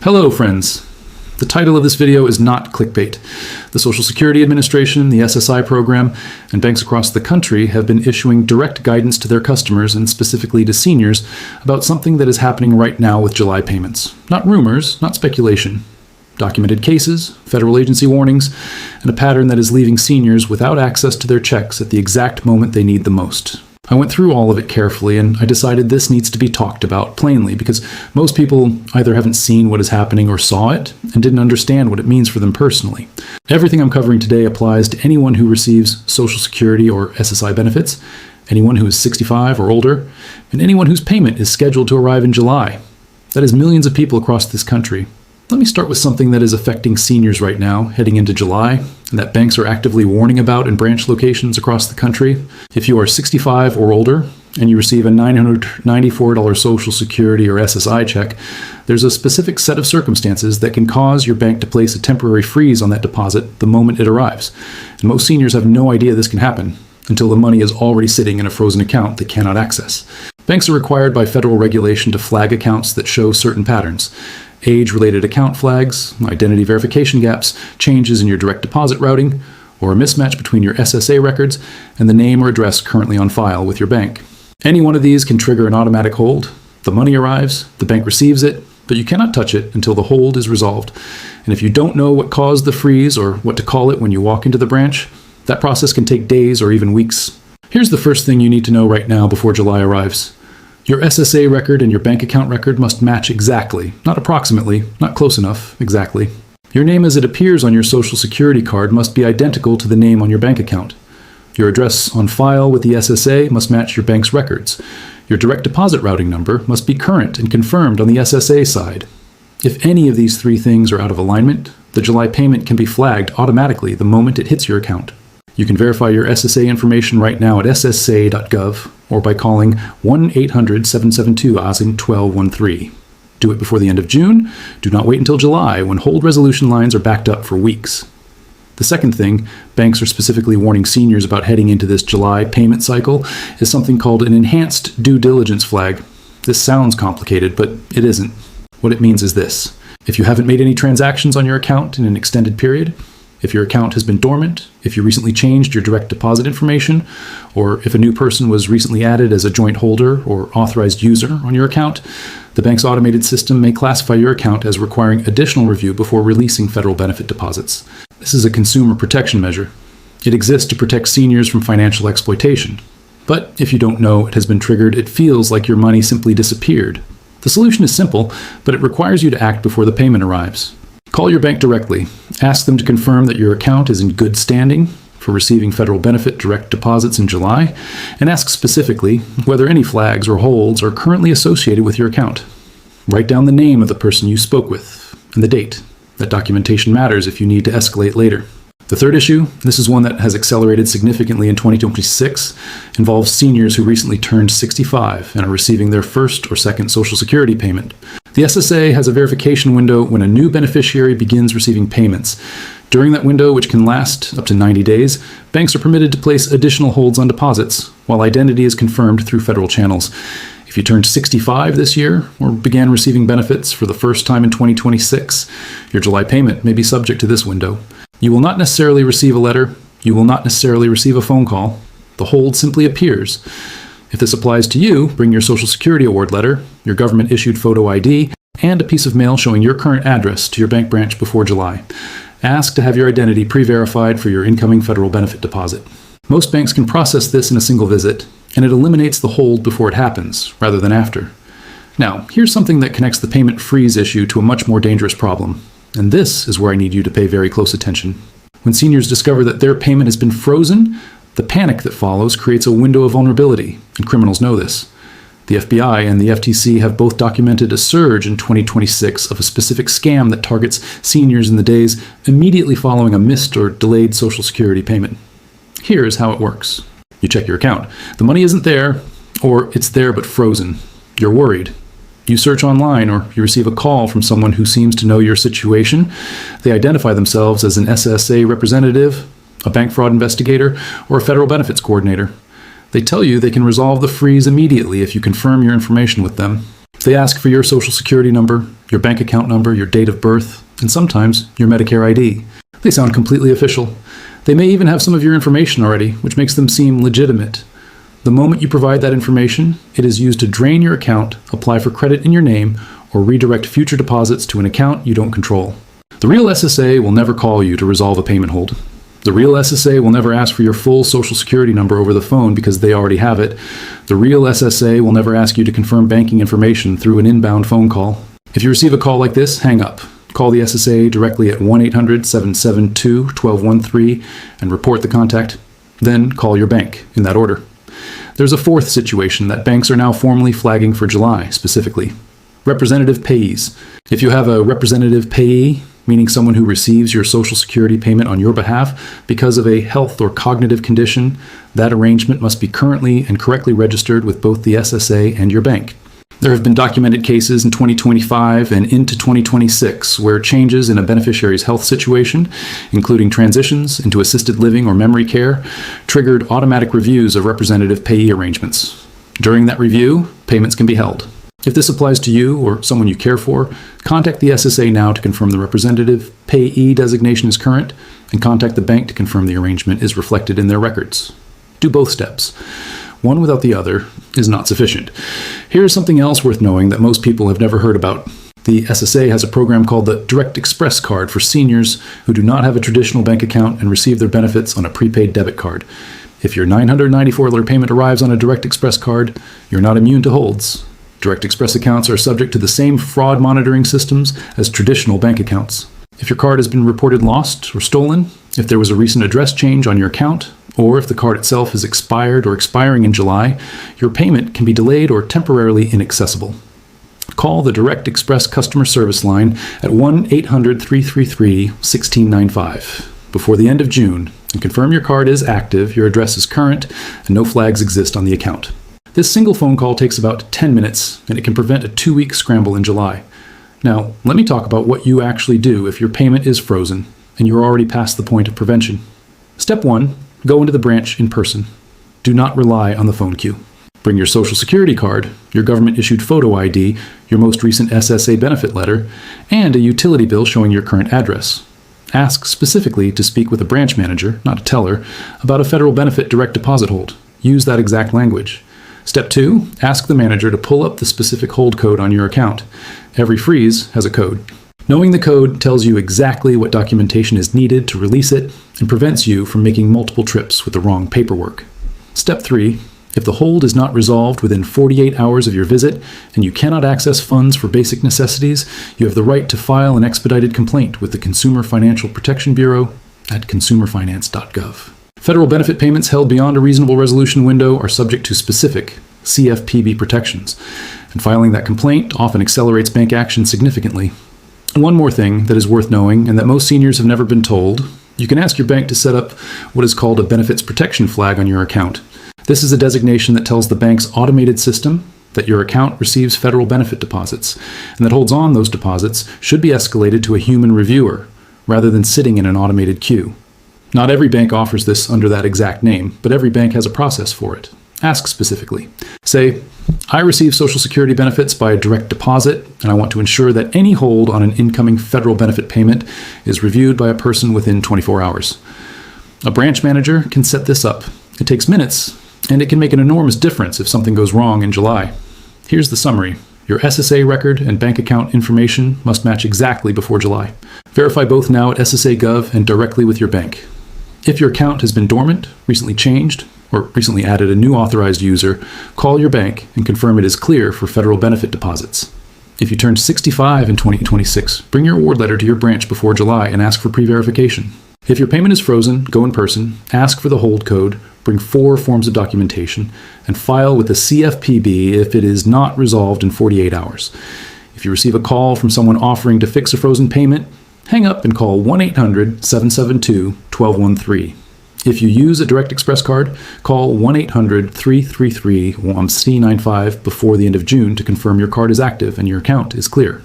Hello friends. The title of this video is not clickbait. The Social Security Administration, the SSI program, and banks across the country have been issuing direct guidance to their customers and specifically to seniors about something that is happening right now with July payments. Not rumors, not speculation. Documented cases, federal agency warnings, and a pattern that is leaving seniors without access to their checks at the exact moment they need the most. I went through all of it carefully, and I decided this needs to be talked about plainly because most people either haven't seen what is happening or saw it and didn't understand what it means for them personally. Everything I'm covering today applies to anyone who receives Social Security or SSI benefits, anyone who is 65 or older, and anyone whose payment is scheduled to arrive in July. That is millions of people across this country. Let me start with something that is affecting seniors right now, heading into July, and that banks are actively warning about in branch locations across the country. If you are 65 or older, and you receive a $994 Social Security or SSI check, there's a specific set of circumstances that can cause your bank to place a temporary freeze on that deposit the moment it arrives. And most seniors have no idea this can happen until the money is already sitting in a frozen account they cannot access. Banks are required by federal regulation to flag accounts that show certain patterns. Age-related account flags, identity verification gaps, changes in your direct deposit routing, or a mismatch between your SSA records and the name or address currently on file with your bank. Any one of these can trigger an automatic hold. The money arrives, the bank receives it, but you cannot touch it until the hold is resolved. And if you don't know what caused the freeze or what to call it when you walk into the branch, that process can take days or even weeks. Here's the first thing you need to know right now before July arrives. Your SSA record and your bank account record must match exactly, not approximately, not close enough, exactly. Your name as it appears on your Social Security card must be identical to the name on your bank account. Your address on file with the SSA must match your bank's records. Your direct deposit routing number must be current and confirmed on the SSA side. If any of these three things are out of alignment, the July payment can be flagged automatically the moment it hits your account. You can verify your SSA information right now at ssa.gov or by calling 1-800-772-1213. Do it before the end of June. Do not wait until July when hold resolution lines are backed up for weeks. The second thing banks are specifically warning seniors about heading into this July payment cycle is something called an enhanced due diligence flag. This sounds complicated, but it isn't. What it means is this. If you haven't made any transactions on your account in an extended period, if your account has been dormant, if you recently changed your direct deposit information, or if a new person was recently added as a joint holder or authorized user on your account, the bank's automated system may classify your account as requiring additional review before releasing federal benefit deposits. This is a consumer protection measure. It exists to protect seniors from financial exploitation. But if you don't know it has been triggered, it feels like your money simply disappeared. The solution is simple, but it requires you to act before the payment arrives. Call your bank directly. Ask them to confirm that your account is in good standing for receiving federal benefit direct deposits in July, and ask specifically whether any flags or holds are currently associated with your account. Write down the name of the person you spoke with and the date. That documentation matters if you need to escalate later. The third issue, this is one that has accelerated significantly in 2026, involves seniors who recently turned 65 and are receiving their first or second Social Security payment. The SSA has a verification window when a new beneficiary begins receiving payments. During that window, which can last up to 90 days, banks are permitted to place additional holds on deposits while identity is confirmed through federal channels. If you turned 65 this year or began receiving benefits for the first time in 2026, your July payment may be subject to this window. You will not necessarily receive a letter. You will not necessarily receive a phone call. The hold simply appears. If this applies to you, bring your Social Security award letter, your government-issued photo ID, and a piece of mail showing your current address to your bank branch before July. Ask to have your identity pre-verified for your incoming federal benefit deposit. Most banks can process this in a single visit, and it eliminates the hold before it happens, rather than after. Now, here's something that connects the payment freeze issue to a much more dangerous problem. And this is where I need you to pay very close attention. When seniors discover that their payment has been frozen, the panic that follows creates a window of vulnerability, and criminals know this. The FBI and the FTC have both documented a surge in 2026 of a specific scam that targets seniors in the days immediately following a missed or delayed Social Security payment. Here's how it works. You check your account. The money isn't there, or it's there but frozen. You're worried. You search online or you receive a call from someone who seems to know your situation. They identify themselves as an SSA representative, a bank fraud investigator, or a federal benefits coordinator. They tell you they can resolve the freeze immediately if you confirm your information with them. They ask for your social security number, your bank account number, your date of birth, and sometimes your Medicare ID. They sound completely official. They may even have some of your information already, which makes them seem legitimate. The moment you provide that information, it is used to drain your account, apply for credit in your name, or redirect future deposits to an account you don't control. The real SSA will never call you to resolve a payment hold. The real SSA will never ask for your full social security number over the phone because they already have it. The real SSA will never ask you to confirm banking information through an inbound phone call. If you receive a call like this, hang up. Call the SSA directly at 1-800-772-1213 and report the contact. Then call your bank, in that order. There's a fourth situation that banks are now formally flagging for July, specifically. Representative payees. If you have a representative payee, meaning someone who receives your Social Security payment on your behalf because of a health or cognitive condition, that arrangement must be currently and correctly registered with both the SSA and your bank. There have been documented cases in 2025 and into 2026 where changes in a beneficiary's health situation, including transitions into assisted living or memory care, triggered automatic reviews of representative payee arrangements. During that review, payments can be held. If this applies to you or someone you care for, contact the SSA now to confirm the representative payee designation is current, and contact the bank to confirm the arrangement is reflected in their records. Do both steps. One without the other is not sufficient. Here's something else worth knowing that most people have never heard about. The SSA has a program called the Direct Express card for seniors who do not have a traditional bank account and receive their benefits on a prepaid debit card. If your $994 payment arrives on a Direct Express card, you're not immune to holds. Direct Express accounts are subject to the same fraud monitoring systems as traditional bank accounts. If your card has been reported lost or stolen, if there was a recent address change on your account, or if the card itself is expired or expiring in July, your payment can be delayed or temporarily inaccessible. Call the Direct Express customer service line at 1-800-333-1695 before the end of June and confirm your card is active, your address is current, and no flags exist on the account. This single phone call takes about 10 minutes, and it can prevent a 2-week scramble in July. Now, let me talk about what you actually do if your payment is frozen and you're already past the point of prevention. Step 1, go into the branch in person. Do not rely on the phone queue. Bring your Social Security card, your government-issued photo ID, your most recent SSA benefit letter, and a utility bill showing your current address. Ask specifically to speak with a branch manager, not a teller, about a federal benefit direct deposit hold. Use that exact language. Step 2, ask the manager to pull up the specific hold code on your account. Every freeze has a code. Knowing the code tells you exactly what documentation is needed to release it and prevents you from making multiple trips with the wrong paperwork. Step 3, if the hold is not resolved within 48 hours of your visit and you cannot access funds for basic necessities, you have the right to file an expedited complaint with the Consumer Financial Protection Bureau at consumerfinance.gov. Federal benefit payments held beyond a reasonable resolution window are subject to specific CFPB protections, and filing that complaint often accelerates bank action significantly. And one more thing that is worth knowing and that most seniors have never been told, you can ask your bank to set up what is called a benefits protection flag on your account. This is a designation that tells the bank's automated system that your account receives federal benefit deposits, and that holds on those deposits should be escalated to a human reviewer rather than sitting in an automated queue. Not every bank offers this under that exact name, but every bank has a process for it. Ask specifically. Say, I receive Social Security benefits by direct deposit, and I want to ensure that any hold on an incoming federal benefit payment is reviewed by a person within 24 hours. A branch manager can set this up. It takes minutes, and it can make an enormous difference if something goes wrong in July. Here's the summary. Your SSA record and bank account information must match exactly before July. Verify both now at SSA.gov and directly with your bank. If your account has been dormant, recently changed, or recently added a new authorized user, call your bank and confirm it is clear for federal benefit deposits. If you turned 65 in 2026, bring your award letter to your branch before July and ask for pre-verification. If your payment is frozen, go in person, ask for the hold code, bring 4 forms of documentation, and file with the CFPB if it is not resolved in 48 hours. If you receive a call from someone offering to fix a frozen payment, hang up and call 1-800-772-1213. If you use a Direct Express card, call 1-800-333-C95 before the end of June to confirm your card is active and your account is clear.